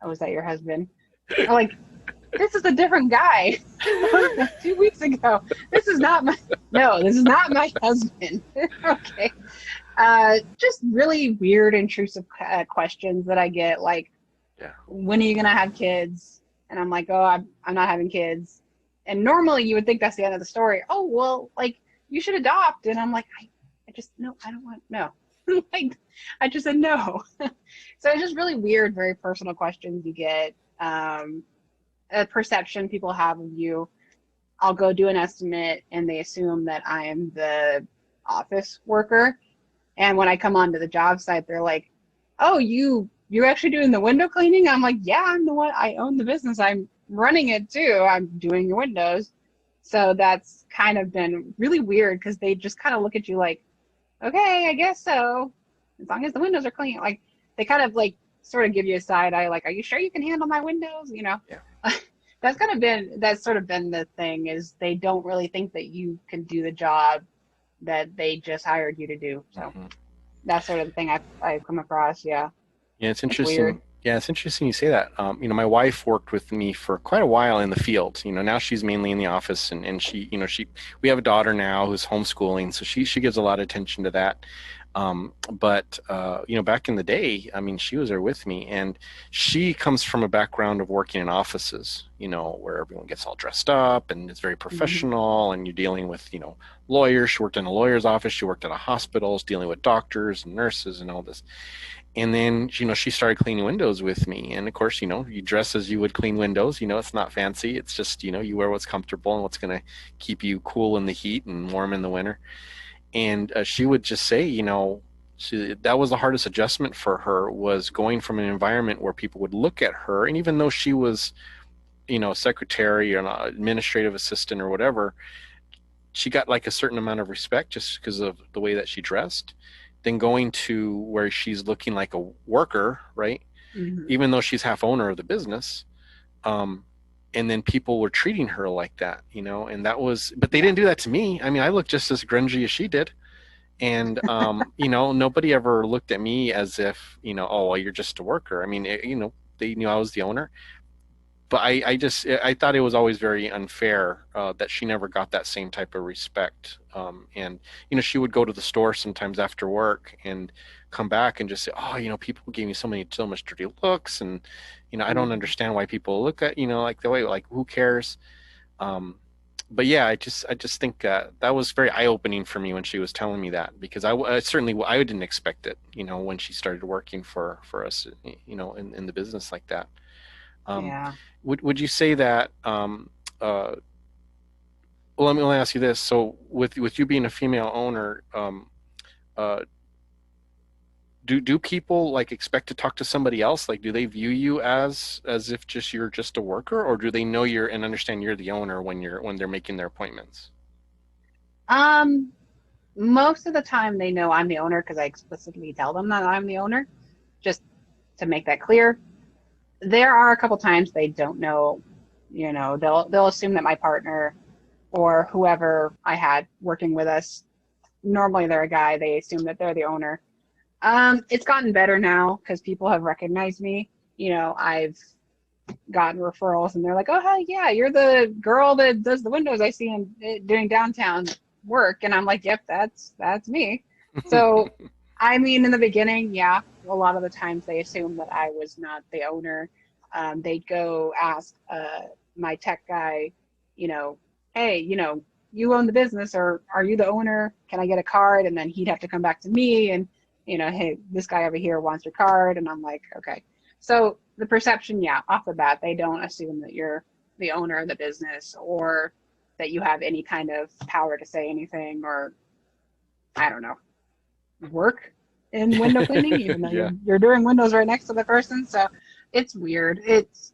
Oh, is that your husband?" I'm like, this is a different guy. 2 weeks ago. This is not my, no, this is not my husband. Okay. Just really weird, intrusive questions that I get, like, Yeah. when are you gonna have kids? And I'm like, oh, I'm not having kids. And normally you would think that's the end of the story. Oh, well, like, you should adopt. And I'm like, I just, no, I don't want, no. Like, I just said no. So it's just really weird, very personal questions you get. A perception people have of you. I'll go do an estimate and they assume that I am the office worker. And when I come onto the job site, they're like, oh, you're actually doing the window cleaning? I'm like, yeah, I'm the one. I own the business. I'm running it too. I'm doing your windows. So that's kind of been really weird because they just kind of look at you like, okay, I guess so. As long as the windows are clean. Like, they kind of like sort of give you a side eye, like, are you sure you can handle my windows? Yeah. That's sort of been the thing, is they don't really think that you can do the job that they just hired you to do. So Hmm. that's sort of the thing I've come across. Yeah. Yeah, it's It's weird. interesting. Yeah, it's interesting you say that. My wife worked with me for quite a while in the field. Now she's mainly in the office, and we have a daughter now who's homeschooling, so she gives a lot of attention to that. But back in the day, I mean, she was there with me, and she comes from a background of working in offices, where everyone gets all dressed up and it's very Hmm. professional, and you're dealing with, lawyers. She worked in a lawyer's office. She worked at a hospital, dealing with doctors and nurses and all this. And then she started cleaning windows with me, and of course you dress as you would clean windows. It's not fancy, it's just you wear what's comfortable and what's going to keep you cool in the heat and warm in the winter. And she would just say, that was the hardest adjustment for her, was going from an environment where people would look at her, and even though she was secretary or an administrative assistant or whatever, she got like a certain amount of respect just because of the way that she dressed. Then going to where she's looking like a worker, right? Hmm. Even though she's half owner of the business. Um, and then people were treating her like that, and that was, but they Yeah. didn't do that to me. I mean, I looked just as grungy as she did. And, nobody ever looked at me as if, oh, well, you're just a worker. I mean, they knew I was the owner, but I thought it was always very unfair that she never got that same type of respect. And she would go to the store sometimes after work and come back and just say, oh, people gave me so much dirty looks, and I don't Hmm. understand why people look at like the way, like, who cares? Um, but yeah, I just think that was very eye opening for me when she was telling me that, because I certainly I didn't expect it, when she started working for us, in the business like that. Um, Yeah. would you say that? Well, let me ask you this. So, with you being a female owner, uh, do people like expect to talk to somebody else? Like, do they view you as if you're just a worker, or do they know you're and understand you're the owner when they're making their appointments? Um, Most of the time they know I'm the owner because I explicitly tell them that I'm the owner, just to make that clear. There are a couple times they don't know, they'll assume that my partner or whoever I had working with us, normally they're a guy, they assume that they're the owner. It's gotten better now because people have recognized me. I've gotten referrals and they're like, oh, hi, yeah, you're the girl that does the windows I see doing downtown work. And I'm like, yep, that's me. So, I mean, in the beginning, yeah, a lot of the times they assumed that I was not the owner. They'd go ask my tech guy, you know, hey, you own the business, or are you the owner? Can I get a card? And then he'd have to come back to me and, hey, this guy over here wants your card. And I'm like, okay. So the perception, yeah, off the bat, they don't assume that you're the owner of the business, or that you have any kind of power to say anything, or I don't know, work in window cleaning, even though Yeah. you're doing windows right next to the person. So it's weird. It's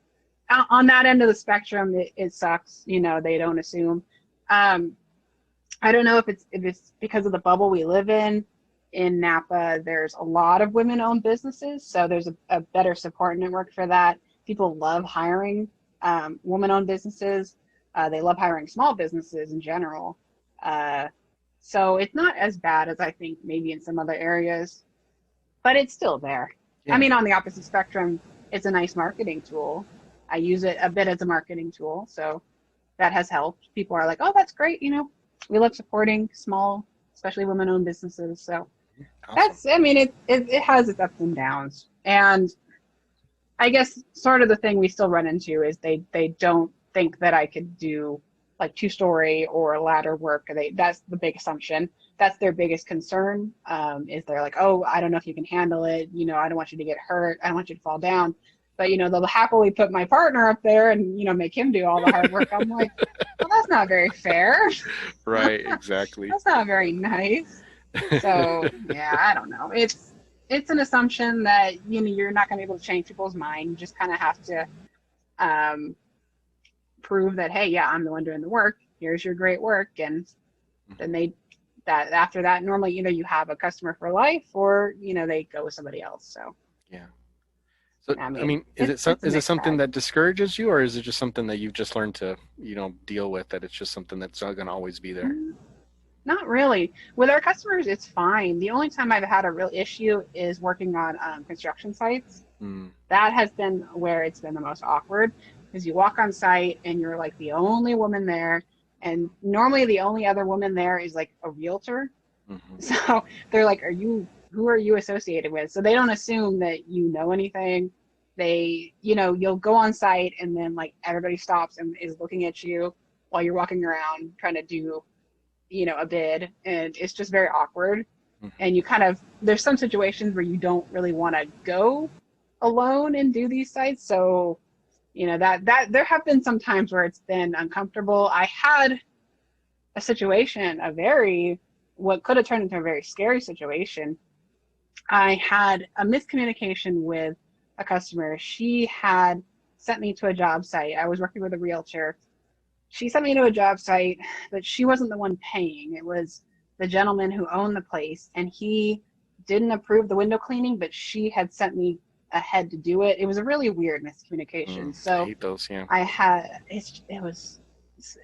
on that end of the spectrum. It sucks. They don't assume. Um, I don't know if it's because of the bubble we live in. In Napa, there's a lot of women-owned businesses, so there's a better support network for that. People love hiring women-owned businesses. They love hiring small businesses in general. Uh, so it's not as bad as I think maybe in some other areas, but it's still there. I Yeah. mean, on the opposite spectrum, it's a nice marketing tool. I use it a bit as a marketing tool, so that has helped. People are like, "Oh, that's great." We love supporting small, especially women-owned businesses. So Awesome. I mean, it has its ups and downs. And I guess sort of the thing we still run into is they don't think that I could do like two-story or ladder work. That's the big assumption. That's their biggest concern. Is they're like, oh, I don't know if you can handle it. I don't want you to get hurt. I don't want you to fall down. But they'll happily put my partner up there and make him do all the hard work. I'm like, well, that's not very fair. Right, exactly. That's not very nice. So yeah, I don't know. It's an assumption that you're not going to be able to change people's mind. You just kind of have to um, prove that, hey, yeah, I'm the one doing the work. Here's your great work, and then that after that, normally either you have a customer for life, or they go with somebody else. So Yeah. So, I I mean, mean, is it's a is it mixed something bag. that discourages you, or is it just something that you've just learned to, deal with, that it's just something that's going to always be there? Mm, Not really. With our customers, it's fine. The only time I've had a real issue is working on construction sites. Mm, That has been where it's been the most awkward, because you walk on site and you're like the only woman there, and normally the only other woman there is like a realtor. hmm. So they're like, who are you associated with? So they don't assume that you know anything. You'll go on site and then like everybody stops and is looking at you while you're walking around trying to do, a bid, and it's just very awkward. Hmm. And there's some situations where you don't really want to go alone and do these sites. So, that there have been some times where it's been uncomfortable. I had a situation, what could have turned into a very scary situation. I had a miscommunication with a customer. She had sent me to a job site. I was working with a realtor. She sent me to a job site, but she wasn't the one paying. It was the gentleman who owned the place, and he didn't approve the window cleaning, but she had sent me ahead to do it. It was a really weird miscommunication. I So hate those. Yeah. I had it was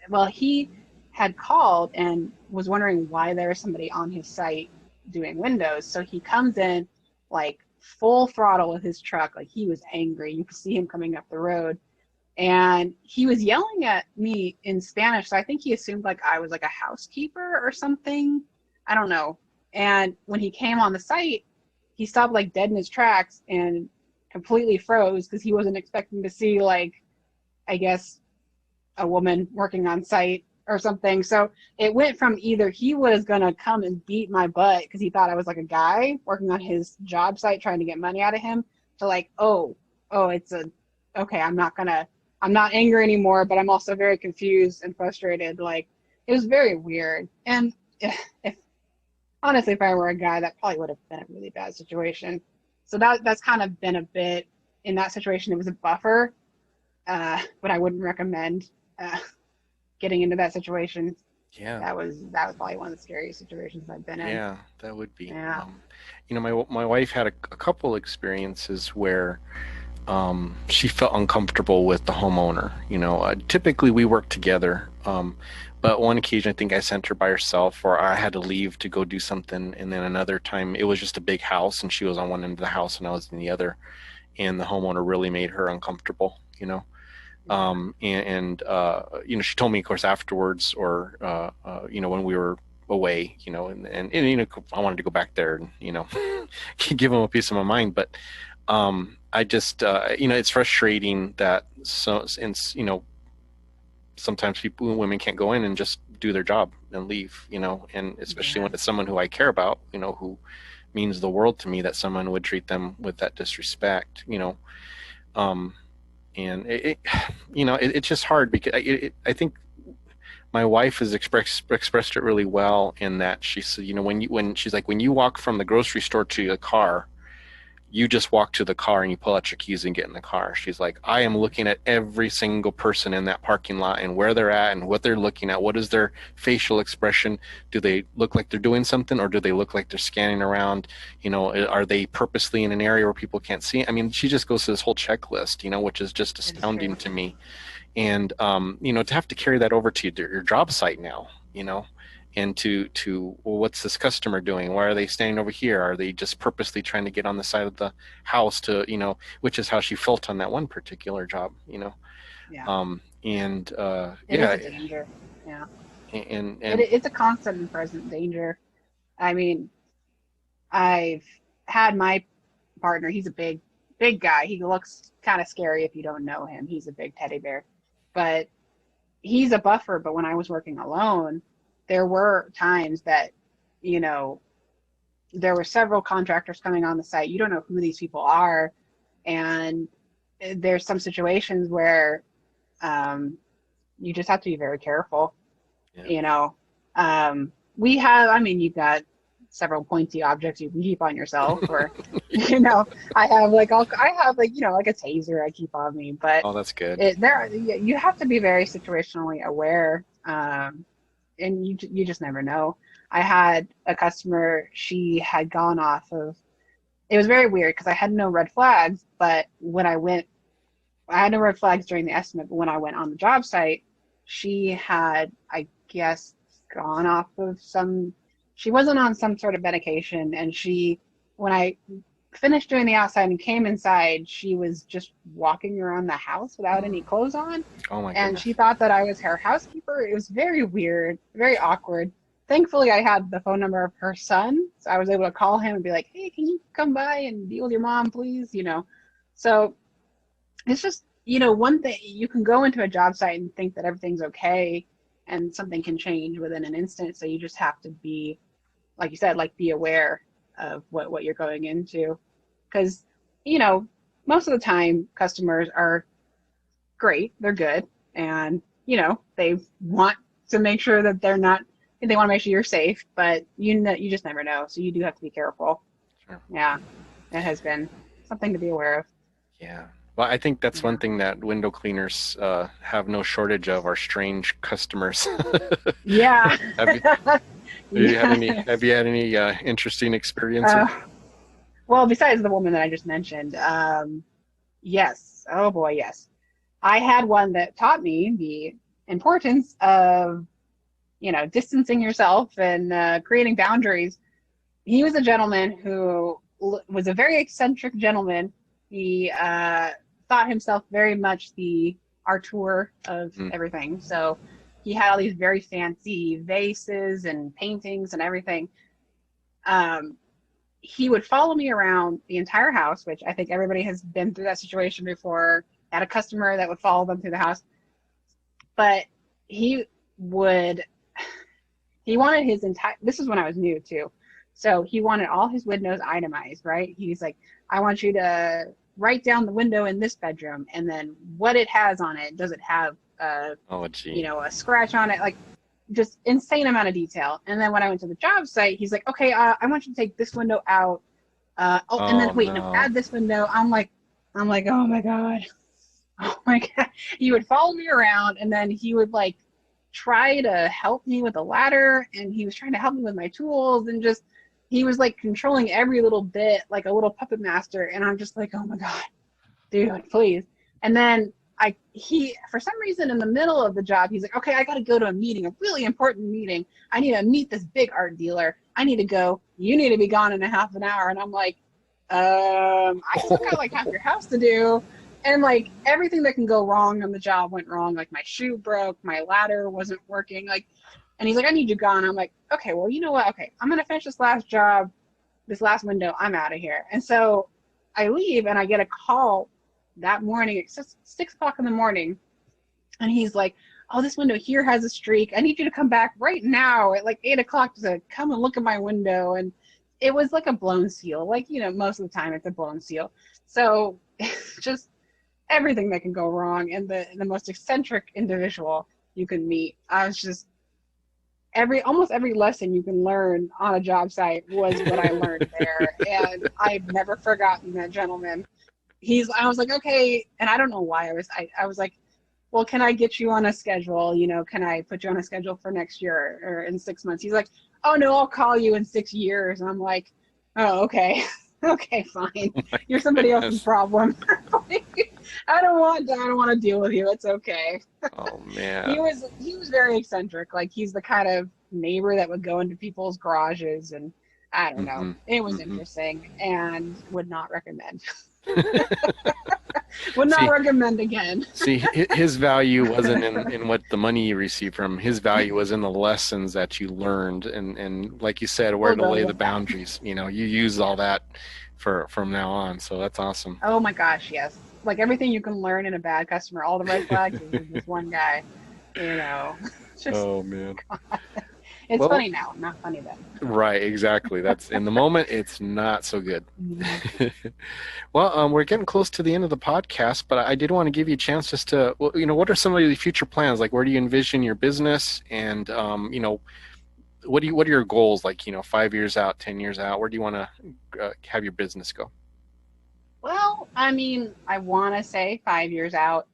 well, he had called and was wondering why there was somebody on his site doing windows. So he comes in like full throttle with his truck, like he was angry. You could see him coming up the road, and he was yelling at me in Spanish. So I think he assumed like I was like a housekeeper or something. I don't know. And when he came on the site, he stopped like dead in his tracks and completely froze, because he wasn't expecting to see like, I guess, a woman working on site or something. So it went from either he was going to come and beat my butt because he thought I was like a guy working on his job site trying to get money out of him, to like, it's okay, I'm not angry anymore, but I'm also very confused and frustrated. Like, it was very weird. And if honestly, if I were a guy, that probably would have been a really bad situation. So that's kind of been a bit, in that situation, it was a buffer, but I wouldn't recommend uh, getting into that situation. Yeah. That was probably one of the scariest situations I've been in. Yeah, that would be. Yeah. My wife had a couple experiences where she felt uncomfortable with the homeowner. Typically we work together, but one occasion I think I sent her by herself, or I had to leave to go do something, and then another time it was just a big house, and she was on one end of the house and I was in the other, and the homeowner really made her uncomfortable. Yeah. She told me, of course, afterwards, or when we were away, and I wanted to go back there and give him a piece of my mind, but I just it's frustrating that sometimes women can't go in and just do their job and leave, and especially Yeah. when it's someone who I care about, who means the world to me, that someone would treat them with that disrespect. Um, and it's just hard because I think my wife has expressed it really well in that she said, you know, when she's like, when you walk from the grocery store to the car, you just walk to the car and you pull out your keys and get in the car. She's like, I am looking at every single person in that parking lot and where they're at and what they're looking at. What is their facial expression? Do they look like they're doing something, or do they look like they're scanning around? You know, are they purposely in an area where people can't see? I mean, she just goes to this whole checklist, you know, which is just It is astounding true. to me. And you know, to have to carry that over to your job site now, you know, and to well, what's this customer doing? Why are they standing over here? Are they just purposely trying to get on the side of the house to, you know, which is how she felt on that one particular job, you know. Yeah, And it is yeah, a danger. Yeah, and it's a constant and present danger. I mean, I've had my partner. He's a big guy. He looks kind of scary if you don't know him. He's a big teddy bear, but he's a buffer. But when I was working alone, there were times that, you know, there were several contractors coming on the site. You don't know who these people are, and there's some situations where um, you just have to be very careful. yeah. You know, we have. I mean, you've got several pointy objects you can keep on yourself, or you know, I have like you know like a taser I keep on me, but Oh, that's good. you have to be very situationally aware, and you just never know. I had a customer, she had gone off of, it was very weird because I had no red flags, but when I had no red flags during the estimate, but when I went on the job site, she had, I guess, gone off of she wasn't on some sort of medication, and when I finished doing the outside and came inside, she was just walking around the house without any clothes on, Oh my and she goodness. thought that I was her housekeeper. It was very weird, very awkward. Thankfully, I had the phone number of her son, so I was able to call him and be like, "Hey, can you come by and deal with your mom, please?" You know, so it's just, you know, one thing you can go into a job site and think that everything's okay, and something can change within an instant. So you just have to be, like you said, like be aware of what you're going into, because you know most of the time customers are great, they're good, and you know they want to make sure that they want to make sure you're safe, but you know you just never know, so you do have to be careful. Sure. Yeah, it has been something to be aware of. Yeah. Well, I think that's one Yeah. thing that window cleaners have no shortage of, are strange customers. Yeah. Have you Yeah. have you had any interesting experiences? uh, well, besides the woman that I just mentioned, yes, oh boy, yes, I had one that taught me the importance of, you know, distancing yourself and creating boundaries. He was a gentleman who was a very eccentric gentleman. He thought himself very much the artur of Mm. everything. So he had all these very fancy vases and paintings and everything. Um, he would follow me around the entire house, which I think everybody has been through that situation before. Had a customer that would follow them through the house, but he would he wanted his entire, this is when I was new too, so he wanted all his windows itemized, right? He's like, I want you to write down the window in this bedroom and then what it has on it. Does it have Oh, you gee. know, a scratch on it? Like just insane amount of detail. And then when I went to the job site, he's like, okay, I want you to take this window out. Oh, and then Oh wait, no, no. add this window. I'm like, oh my god, oh my god. He would follow me around, and then he would like try to help me with the ladder, and he was trying to help me with my tools, and just he was like controlling every little bit like a little puppet master, and I'm just like, oh my god, dude, please. And then he for some reason in the middle of the job, he's like, okay, I got to go to a meeting, a really important meeting. I need to meet this big art dealer. I need to go. You need to be gone in a half an hour. And I'm like, I still got like half your house to do. And like everything that can go wrong on the job went wrong. Like my shoe broke, my ladder wasn't working. Like, and he's like, I need you gone. I'm like, okay, well, you know what? Okay, I'm gonna finish this last job, this last window. I'm out of here. And so I leave, and I get a call that morning at 6 o'clock in the morning, and he's like, oh, this window here has a streak. I need you to come back right now at like 8 o'clock to come and look at my window. And it was like a blown seal. Like, you know, most of the time it's a blown seal. So just everything that can go wrong. And the most eccentric individual, you can meet. I was just almost every lesson you can learn on a job site was what I learned there, and I've never forgotten that gentleman. I was like, okay, and I don't know why I was like, well, can I get you on a schedule? You know, can I put you on a schedule for next year or in 6 months? He's like, oh no, I'll call you in 6 years. And I'm like, oh, okay. Okay, fine. Oh You're somebody else's problem. I don't want to deal with you. It's okay. Oh man. He was very eccentric. Like he's the kind of neighbor that would go into people's garages, and I don't know. It was interesting and would not recommend. Would not recommend again. See, his value wasn't in what the money you received from him. His value was in the lessons that you learned, and like you said, where to lay the boundaries. You know, you use all that from now on. So that's awesome. Oh my gosh, yes. Like everything you can learn in a bad customer, all the red flags is this one guy. You know. Oh man. It's funny now, not funny then. Right, exactly. That's in the moment. It's not so good. Well, we're getting close to the end of the podcast, but I did want to give you a chance just to, you know, what are some of the future plans? Like, where do you envision your business, and you know, what are your goals? Like, you know, 5 years out, 10 years out, where do you want to have your business go? Well, I mean, I want to say 5 years out.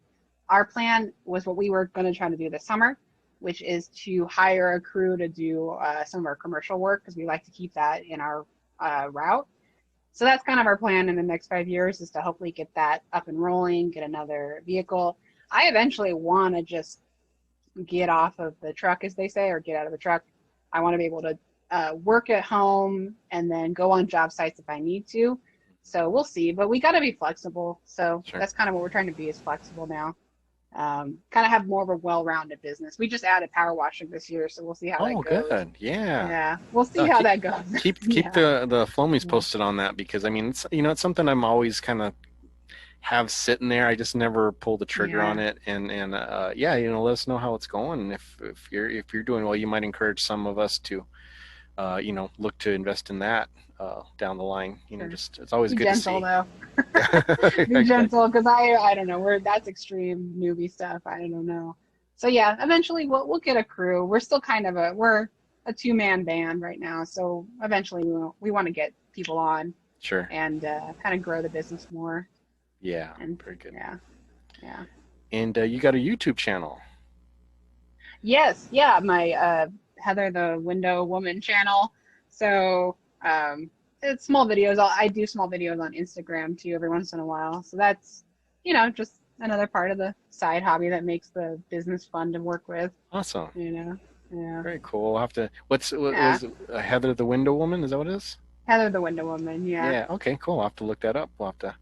Our plan was what we were going to try to do this summer, which is to hire a crew to do some of our commercial work, because we like to keep that in our route. So that's kind of our plan in the next 5 years, is to hopefully get that up and rolling, get another vehicle. I eventually want to just get off of the truck, as they say, or get out of the truck. I want to be able to work at home and then go on job sites if I need to. So we'll see, but we got to be flexible. So That's kind of what we're trying to be, is flexible now. Kind of have more of a well-rounded business. We just added power washing this year, so we'll see how that goes. Oh, good. Yeah. Yeah, we'll see how that goes. Keep the Flomies posted on that, because I mean, it's, you know, it's something I'm always kind of have sitting there. I just never pull the trigger on it, and yeah, you know, let us know how it's going. And if you're doing well, you might encourage some of us to you know, look to invest in that down the line. You know, just it's always good to see. Be gentle though. Be gentle, because I don't know, that's extreme newbie stuff. I don't know. So yeah, eventually we'll get a crew. We're still kind of we're a 2-man band right now, so eventually we want to get people on. Sure. And kind of grow the business more. Yeah. And very good. Yeah. And you got a YouTube channel. Yes. Yeah. My Heather the Window Woman channel. So it's small videos. I do small videos on Instagram too every once in a while. So that's, you know, just another part of the side hobby that makes the business fun to work with. Awesome. You know. Yeah. Very cool. We'll have to. Was Heather the Window Woman? Is that what it is? Heather the Window Woman. Yeah. Yeah. Okay. Cool. I'll have to look that up. We'll have to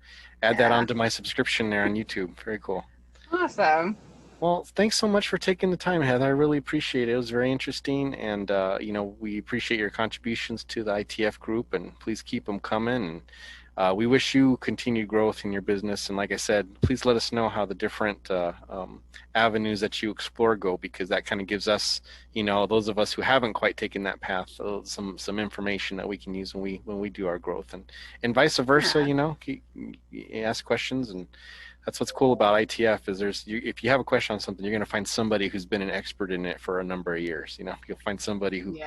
add that onto my subscription there on YouTube. Very cool. Awesome. Well, thanks so much for taking the time, Heather. I really appreciate it. It was very interesting, and you know, we appreciate your contributions to the ITF group, and please keep them coming. And we wish you continued growth in your business. And like I said, please let us know how the different avenues that you explore go, because that kind of gives us, you know, those of us who haven't quite taken that path, some information that we can use when we do our growth, and vice versa. You know, ask questions, and that's what's cool about ITF is if you have a question on something, you're going to find somebody who's been an expert in it for a number of years. You know, you'll find somebody who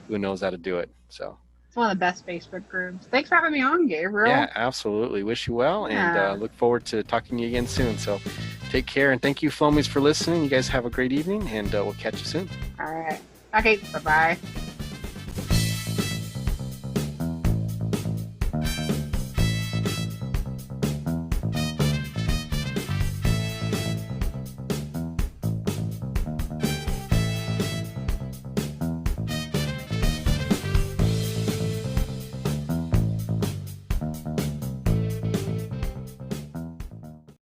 knows how to do it. So it's one of the best Facebook groups. Thanks for having me on, Gabriel. Yeah, absolutely. Wish you well, and look forward to talking to you again soon. So take care, and thank you, Flomies, for listening. You guys have a great evening, and we'll catch you soon. All right. Okay, bye-bye.